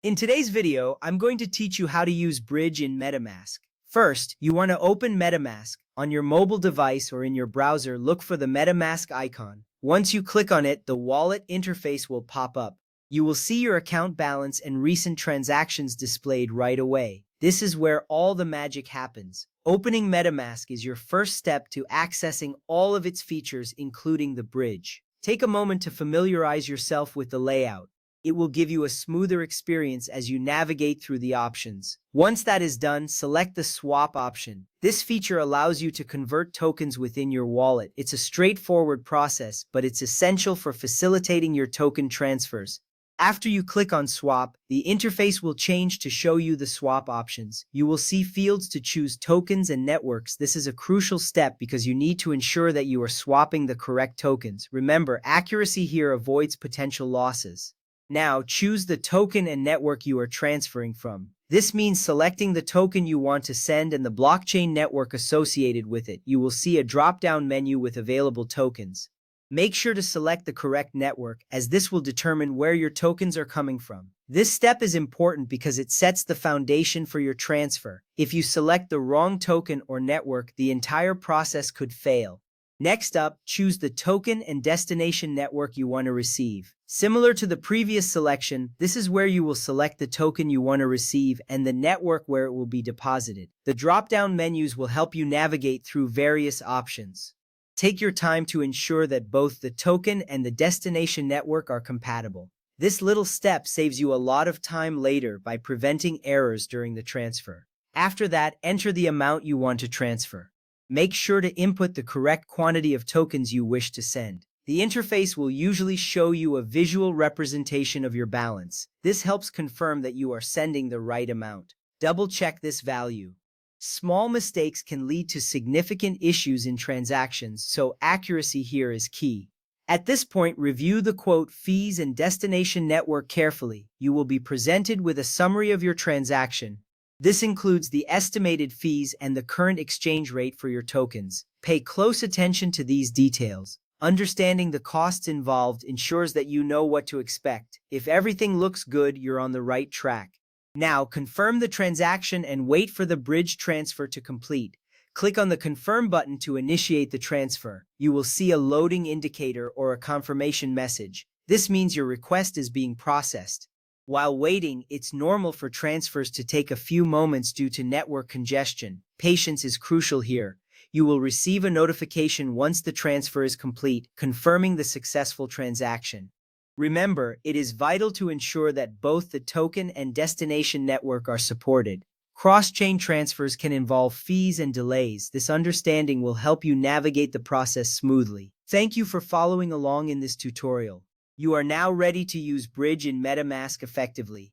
In today's video, I'm going to teach you how to use Bridge in MetaMask. First, you want to open MetaMask. On your mobile device or in your browser, look for the MetaMask icon. Once you click on it, the wallet interface will pop up. You will see your account balance and recent transactions displayed right away. This is where all the magic happens. Opening MetaMask is your first step to accessing all of its features, including the bridge. Take a moment to familiarize yourself with the layout. It will give you a smoother experience as you navigate through the options. Once that is done, select the swap option. This feature allows you to convert tokens within your wallet. It's a straightforward process, but it's essential for facilitating your token transfers. After you click on swap, the interface will change to show you the swap options. You will see fields to choose tokens and networks. This is a crucial step because you need to ensure that you are swapping the correct tokens. Remember, accuracy here avoids potential losses. Now, choose the token and network you are transferring from. This means selecting the token you want to send and the blockchain network associated with it. You will see a drop-down menu with available tokens. Make sure to select the correct network, as this will determine where your tokens are coming from. This step is important because it sets the foundation for your transfer. If you select the wrong token or network, the entire process could fail. Next up, choose the token and destination network you want to receive. Similar to the previous selection, this is where you will select the token you want to receive and the network where it will be deposited. The drop-down menus will help you navigate through various options. Take your time to ensure that both the token and the destination network are compatible. This little step saves you a lot of time later by preventing errors during the transfer. After that, enter the amount you want to transfer. Make sure to input the correct quantity of tokens you wish to send. The interface will usually show you a visual representation of your balance. This helps confirm that you are sending the right amount. Double-check this value. Small mistakes can lead to significant issues in transactions, so accuracy here is key. At this point, review the fees and destination network carefully. You will be presented with a summary of your transaction. This includes the estimated fees and the current exchange rate for your tokens. Pay close attention to these details. Understanding the costs involved ensures that you know what to expect. If everything looks good, you're on the right track. Now, confirm the transaction and wait for the bridge transfer to complete. Click on the Confirm button to initiate the transfer. You will see a loading indicator or a confirmation message. This means your request is being processed. While waiting, it's normal for transfers to take a few moments due to network congestion. Patience is crucial here. You will receive a notification once the transfer is complete, confirming the successful transaction. Remember, it is vital to ensure that both the token and destination network are supported. Cross-chain transfers can involve fees and delays. This understanding will help you navigate the process smoothly. Thank you for following along in this tutorial. You are now ready to use Bridge in MetaMask effectively.